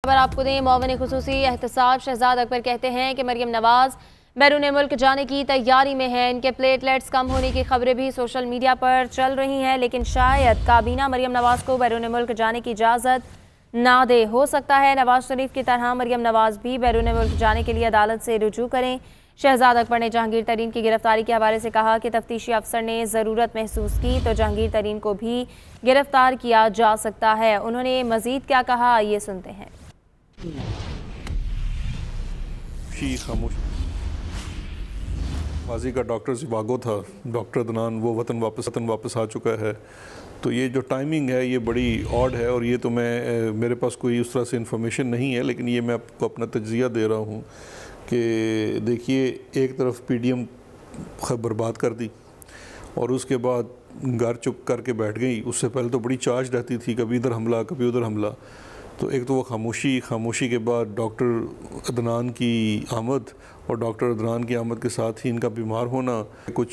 खबर आपको दें, मुआविन खुसूसी एहतसाब शहजाद अकबर कहते हैं कि मरियम नवाज बैरून मुल्क जाने की तैयारी में है। इनके प्लेटलेट्स कम होने की खबरें भी सोशल मीडिया पर चल रही हैं, लेकिन शायद काबीना मरियम नवाज को बैरून मुल्क जाने की इजाज़त ना दे। हो सकता है नवाज शरीफ की तरह मरियम नवाज भी बैरून मुल्क जाने के लिए अदालत से रुजू करें। शहजाद अकबर ने जहांगीर तरीन की गिरफ्तारी के हवाले से कहा कि तफ्तीशी अफसर ने ज़रूरत महसूस की तो जहांगीर तरीन को भी गिरफ्तार किया जा सकता है। उन्होंने मज़ीद क्या कहा, ये सुनते हैं। माजी का डॉक्टर जिवागो था, डॉक्टर अदनान, वो वतन वापस आ चुका है। तो ये जो टाइमिंग है ये बड़ी ऑड है, और ये तो मेरे पास कोई उस तरह से इन्फॉर्मेशन नहीं है, लेकिन ये मैं आपको अपना तज्जिया दे रहा हूँ कि देखिए, एक तरफ पीडीएम बर्बाद कर दी और उसके बाद घर चुप करके बैठ गई। उससे पहले तो बड़ी चार्ज रहती थी, कभी इधर हमला कभी उधर हमला। तो एक तो वो खामोशी के बाद डॉक्टर अदनान की आमद, और डॉक्टर अदनान की आमद के साथ ही इनका बीमार होना। कुछ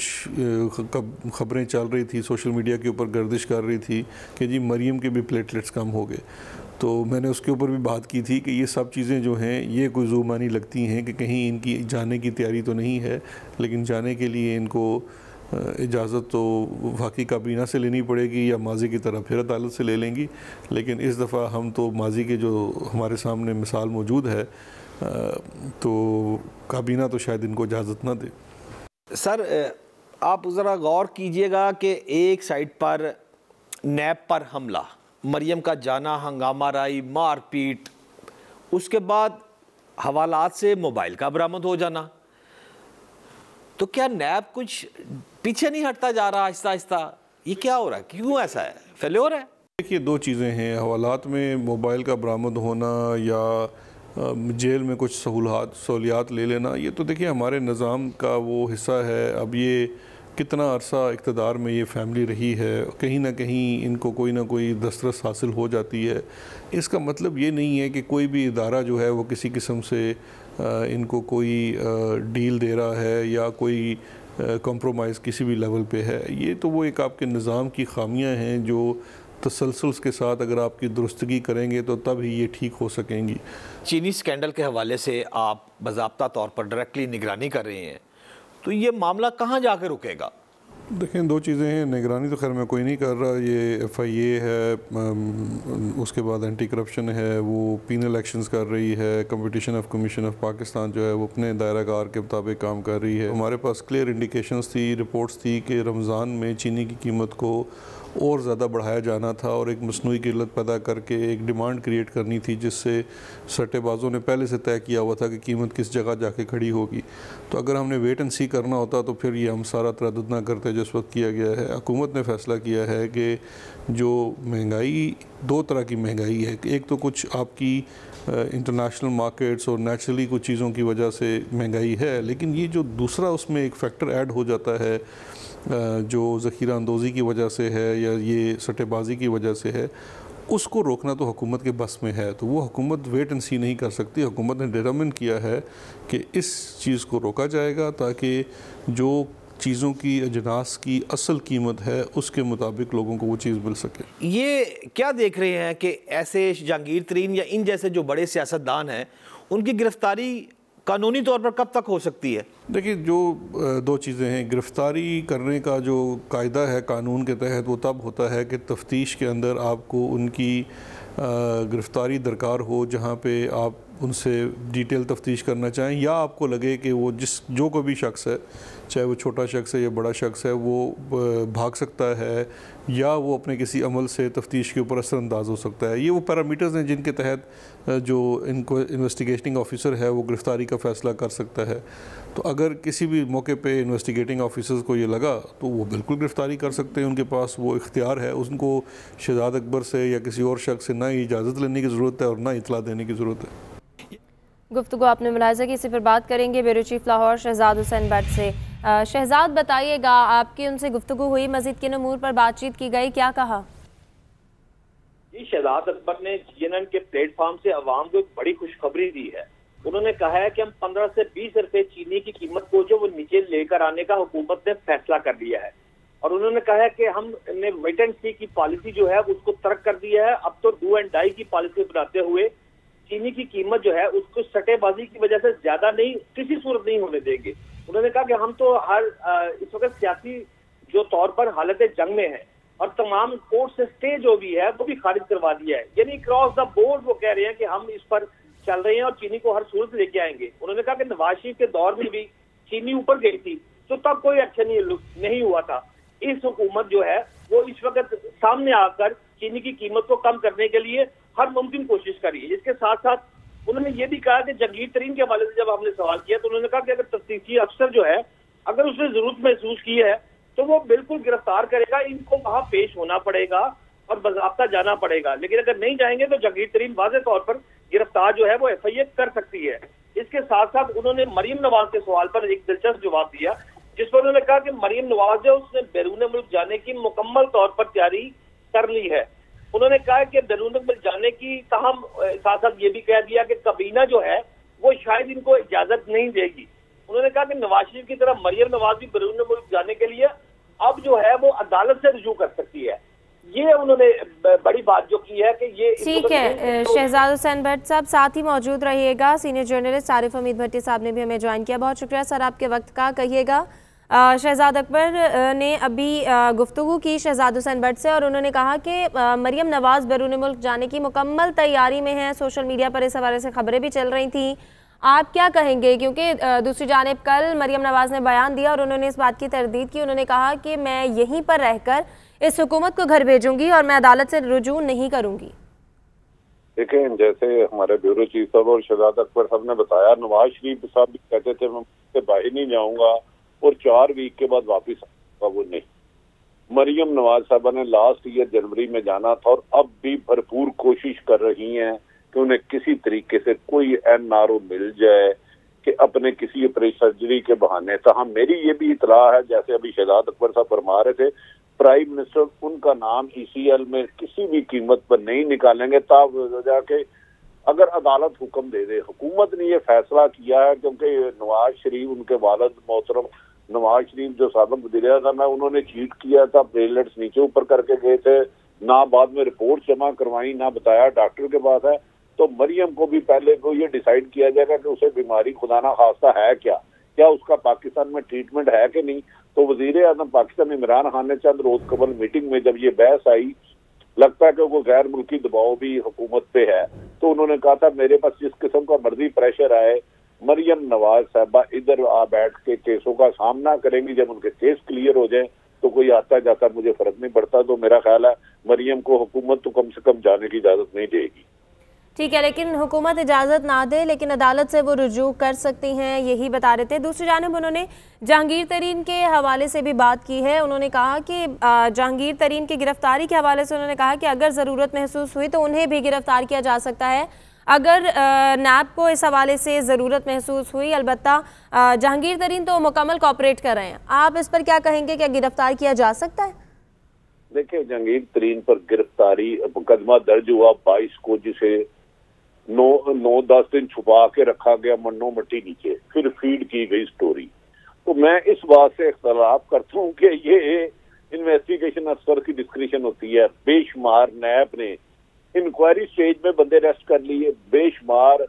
खबरें चल रही थी, सोशल मीडिया के ऊपर गर्दिश कर रही थी कि जी मरियम के भी प्लेटलेट्स कम हो गए। तो मैंने उसके ऊपर भी बात की थी कि ये सब चीज़ें जो हैं ये कोई ज़ुमानी लगती हैं कि कहीं इनकी जाने की तैयारी तो नहीं है, लेकिन जाने के लिए इनको इजाज़त तो वाकई काबीना से लेनी पड़ेगी या माजी की तरह फिर अदालत से ले लेंगी। लेकिन इस दफ़ा हम तो माजी के जो हमारे सामने मिसाल मौजूद है, तो काबीना तो शायद इनको इजाज़त ना दे। सर, आप ज़रा गौर कीजिएगा कि एक साइड पर नैब पर हमला, मरियम का जाना, हंगामा राई, मारपीट, उसके बाद हवालात से मोबाइल का बरामद हो जाना। तो क्या नैब कुछ पीछे नहीं हटता जा रहा आहिस्ता आहिस्ता? ये क्या हो रहा है, क्यों ऐसा है, फेल्योर है? देखिए, दो चीज़ें हैं, हवालात में मोबाइल का बरामद होना या जेल में कुछ सहूलियात ले लेना, ये तो देखिए हमारे निज़ाम का वो हिस्सा है। अब ये कितना अरसा इक़्तिदार में ये फैमिली रही है, कहीं ना कहीं इनको कोई ना कोई दस्तरस हासिल हो जाती है। इसका मतलब ये नहीं है कि कोई भी इदारा जो है वो किसी किस्म से इनको कोई डील दे रहा है या कोई कॉम्प्रोमाइज़ किसी भी लेवल पे है। ये तो वो एक आपके निज़ाम की खामियां हैं जो तसलसल के साथ अगर आपकी दुरुस्तगी करेंगे तो तब ही ये ठीक हो सकेंगी। चीनी स्कैंडल के हवाले से आप बाज़ाब्ता तौर पर डायरेक्टली निगरानी कर रहे हैं, तो ये मामला कहाँ जाकर रुकेगा? देखें, दो चीज़ें हैं, निगरानी तो खैर मैं कोई नहीं कर रहा, ये FIA है, उसके बाद एंटी करप्शन है, वो पीनल एक्शंस कर रही है, competition of commission of Pakistan जो है वो अपने दायरा कार के मुताबिक काम कर रही है। हमारे पास क्लियर इंडिकेशंस थी, रिपोर्ट्स थी कि रमज़ान में चीनी की कीमत को और ज़्यादा बढ़ाया जाना था और एक मसनूई किल्लत पैदा करके एक डिमांड क्रिएट करनी थी, जिससे सट्टेबाजों ने पहले से तय किया हुआ था कि कीमत किस जगह जाके खड़ी होगी। तो अगर हमने वेट एंड सी करना होता तो फिर ये हम सारा तरद्दुद ना करते जिस वक्त किया गया है। हुकूमत ने फ़ैसला किया है कि जो महंगाई, दो तरह की महंगाई है, एक तो कुछ आपकी इंटरनेशनल मार्केट्स और नेचुरली कुछ चीज़ों की वजह से महंगाई है, लेकिन ये जो दूसरा उसमें एक फ़ैक्टर ऐड हो जाता है जो ज़ख़ीरा अंदोज़ी की वजह से है या ये सट्टेबाजी की वजह से है, उसको रोकना तो हुकूमत के बस में है। तो वो हुकूमत वेट एंड सी नहीं कर सकती। हुकूमत ने डिटरमिन किया है कि इस चीज़ को रोका जाएगा ताकि जो चीज़ों की अजनास की असल कीमत है उसके मुताबिक लोगों को वो चीज़ मिल सके। ये क्या देख रहे हैं कि ऐसे जहांगीर तरीन या इन जैसे जो बड़े सियासतदान हैं उनकी गिरफ्तारी कानूनी तौर पर कब तक हो सकती है? देखिए, जो दो चीज़ें हैं, गिरफ़्तारी करने का जो कायदा है कानून के तहत वो तब होता है कि तफ्तीश के अंदर आपको उनकी गिरफ़्तारी दरकार हो, जहाँ पे आप उनसे डिटेल तफ्तीश करना चाहें, या आपको लगे कि वो जो कोई भी शख्स है, चाहे वो छोटा शख्स है या बड़ा शख्स है, वो भाग सकता है या वो अपने किसी अमल से तफ्तीश के ऊपर असरअंदाज हो सकता है। ये वो पैरामीटर्स हैं जिनके तहत जो इनको इन्वेस्टिगेटिंग ऑफिसर है वो गिरफ़्तारी का फ़ैसला कर सकता है। तो अगर किसी भी मौके पे इन्वेस्टिगेटिंग ऑफिसर्स को ये लगा तो वो बिल्कुल गिरफ़्तारी कर सकते हैं, उनके पास वो इख्तियार है। उनको शहजाद अकबर से या किसी और शख्स से ना इजाज़त लेने की ज़रूरत है और ना इतला देने की ज़रूरत है। गुफ्तगू आपने मुलाहिज़ा की, इसी पर बात करेंगे ब्यूरो चीफ लाहौर शहजाद हुसैन भट्ट से। शहजाद, बताइएगा, आपकी उनसे गुफ्तगू हुई, मज़ीद किन उमूर पर बातचीत की गई, क्या कहा? जी, शहजाद अकबर ने CNN के प्लेटफॉर्म से अवाम को एक बड़ी खुशखबरी दी है। उन्होंने कहा है कि हम 15 से 20 रुपए चीनी की कीमत को जो वो नीचे लेकर आने का हुकूमत ने फैसला कर लिया है, और उन्होंने कहा है कि हमने वेट एंड सी की पॉलिसी जो है उसको तर्क कर दिया है। अब तो डू एंड डाई की पॉलिसी बनाते हुए चीनी की कीमत जो है उसको सट्टेबाजी की वजह से ज्यादा नहीं, किसी सूरत नहीं होने देंगे। उन्होंने कहा कि हम तो इस वक्त सियासी जो तौर पर हालत जंग में है और तमाम कोर्ट से स्टे जो भी है वो भी खारिज करवा दिया है। यानी क्रॉस द बोर्ड वो कह रहे हैं कि हम इस पर चल रहे हैं और चीनी को हर सूरत लेके आएंगे। उन्होंने कहा कि नवाज शरीफ के दौर में भी चीनी ऊपर गई थी तो तब कोई एक्शन नहीं हुआ था। इस हुकूमत जो है वो इस वक्त सामने आकर चीनी की कीमत को कम करने के लिए हर मुमकिन कोशिश करी है। इसके साथ साथ उन्होंने ये भी कहा कि जहांगीर तरीन के हवाले से जब हमने सवाल किया तो उन्होंने कहा कि अगर तफ्तीशी अफसर जो है अगर उसने जरूरत महसूस की है तो वो बिल्कुल गिरफ्तार करेगा, इनको वहां पेश होना पड़ेगा और बाज़ाब्ता जाना पड़ेगा। लेकिन अगर नहीं जाएंगे तो जहांगीर तरीन वाज़ेह तौर पर गिरफ्तार जो है वो FIA कर सकती है। इसके साथ साथ उन्होंने मरियम नवाज के सवाल पर एक दिलचस्प जवाब दिया, जिस पर उन्होंने कहा कि मरियम नवाज जो उसने बैरून मुल्क जाने की मुकम्मल तौर पर तैयारी कर ली है। उन्होंने कहा कि बैरून मुल्क जाने की ताहम साथ साथ ये भी कह दिया कि काबीना जो है वो शायद इनको इजाजत नहीं देगी। उन्होंने कहा कि नवाज शरीफ की तरह मरियम नवाज भी बैरून मुल्क जाने के लिए अब जो है वो अदालत से रुजू कर सकती है। ये उन्होंने बड़ी बात जो की है कि ये ठीक है। शहजाद हुसैन भट्ट साहब साथ ही मौजूद रहिएगा। सीनियर जर्नलिस्ट आरिफ हमीद भट्टी साहब ने भी हमें ज्वाइन किया। बहुत शुक्रिया सर आपके वक्त का। कहिएगा, शहजाद अकबर ने अभी गुफ्तगू की शहजाद हुसैन भट्ट से और उन्होंने कहा कि मरियम नवाज बैरून मुल्क जाने की मुकम्मल तैयारी में है। सोशल मीडिया पर इस हवाले से खबरें भी चल रही थी, आप क्या कहेंगे? क्योंकि दूसरी जानिब कल मरियम नवाज ने बयान दिया और उन्होंने इस बात की तरदीद की। उन्होंने कहा कि मैं यहीं पर रहकर इस हुकूमत को घर भेजूंगी और मैं अदालत से रुजू नहीं करूंगी। देखें, जैसे हमारे ब्यूरो चीफ साहब और शहजाद अकबर साहब ने बताया, नवाज शरीफ साहब भी कहते थे मैं से बाहर नहीं जाऊंगा और 4 वीक के बाद वापिस आऊंगा, वो नहीं। मरियम नवाज साहबा ने लास्ट ईयर जनवरी में जाना था और अब भी भरपूर कोशिश कर रही हैं कि उन्हें किसी तरीके से कोई NRO मिल जाए कि अपने किसी ऑपरेशन सर्जरी के बहाने। तो हाँ, मेरी ये भी इतला है, जैसे अभी शहजाद अकबर साहब फरमा रहे थे, प्राइम मिनिस्टर उनका नाम ECL में किसी भी कीमत पर नहीं निकालेंगे तब जाके अगर अदालत हुक्म दे दे। हुकूमत ने ये फैसला किया है क्योंकि नवाज शरीफ, उनके वालिद मोहतरम नवाज शरीफ जो साबिक वज़ीर-ए-आज़म है, उन्होंने चीट किया था, प्लेटलेट्स नीचे ऊपर करके गए थे, ना बाद में रिपोर्ट जमा करवाई, ना बताया डॉक्टर के पास है। तो मरियम को भी पहले को ये डिसाइड किया जाएगा कि उसे बीमारी खुदा ना खास्ता है क्या उसका पाकिस्तान में ट्रीटमेंट है कि नहीं। तो वज़ीर-ए-आज़म पाकिस्तान इमरान खान ने चंद रोज कबल मीटिंग में जब ये बहस आई, लगता है कि वो गैर मुल्की दबाव भी हुकूमत पे है, तो उन्होंने कहा था मेरे पास जिस किस्म का मर्जी प्रेशर आए, मरियम नवाज साहबा इधर आ बैठ के केसों का सामना करेंगी। जब उनके केस क्लियर हो जाए तो कोई आता जाता मुझे फर्क नहीं पड़ता। तो मेरा ख्याल है मरियम को हुकूमत तो कम से कम जाने की इजाजत नहीं देगी। ठीक है, लेकिन हुकूमत इजाज़त ना दे लेकिन अदालत से वो रुजू कर सकती हैं, यही बता रहे थे। दूसरी जानिब उन्होंने जहांगीर तरीन के हवाले से भी बात की है। उन्होंने कहा कि जहांगीर तरीन की गिरफ्तारी के हवाले से उन्होंने कहा कि अगर ज़रूरत महसूस हुई तो उन्हें भी गिरफ्तार किया जा सकता है। अगर नैब को इस हवाले से ज़रूरत महसूस हुई, अलबत्ता जहांगीर तरीन तो मुकम्मल कोऑपरेट कर रहे हैं, आप इस पर क्या कहेंगे? क्या गिरफ्तार किया जा सकता है? देखिए, जहांगीर तरीन पर गिरफ्तारी मुकदमा दर्ज हुआ 22 को, जिसे 9-10 दिन छुपा के रखा गया मन्नो मट्टी नीचे, फिर फीड की गई स्टोरी। तो मैं इस बात से इख्तलाफ करता हूँ कि ये इन्वेस्टिगेशन अफसर की डिस्क्रिप्शन होती है। बेशुमार नैब ने इंक्वायरी स्टेज में बंदे अरेस्ट कर लिए, बेशुमार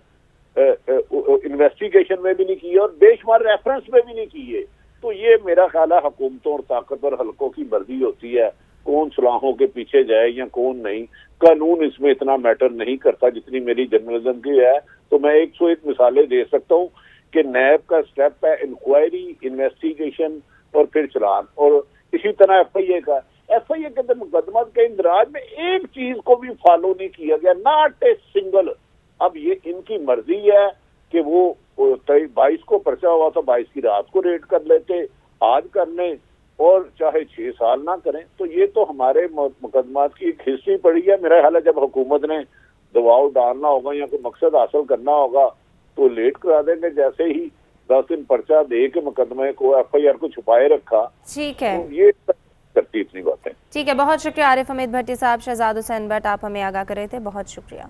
इन्वेस्टिगेशन में भी नहीं किए और बेशुमार रेफरेंस में भी नहीं किए। तो ये मेरा ख्याल है हुकूमतों और ताकतवर हलकों की मर्जी होती है कौन सलाहों के पीछे जाए या कौन नहीं। कानून इसमें इतना मैटर नहीं करता जितनी मेरी जर्नलिज्म की है। तो मैं 101 मिसालें दे सकता हूँ कि नैब का स्टेप है इंक्वायरी, इन्वेस्टिगेशन और फिर चलान, और इसी तरह FIA का। FIA के अंदर मुकदमा के इंदराज में एक चीज को भी फॉलो नहीं किया गया, नॉट ए सिंगल। अब ये इनकी मर्जी है कि वो 22 को पर्चा हुआ तो 22 की रात को रेड कर लेते, आज कर लें और चाहे 6 साल ना करें। तो ये तो हमारे मुकदमात की एक हिस्ट्री पड़ी है। मेरा ख्याल है जब हुकूमत ने दबाव डालना होगा या कोई मकसद हासिल करना होगा तो लेट करा देंगे। जैसे ही 10 दिन पर्चा दे के मुकदमे को FIR को छुपाए रखा, ठीक है, तो ये करती इतनी बातें। ठीक है, बहुत शुक्रिया आरिफ हमीद भट्टी साहब। शहजाद हुसैन भट्ट आप हमें आगाह कर रहे थे, बहुत शुक्रिया।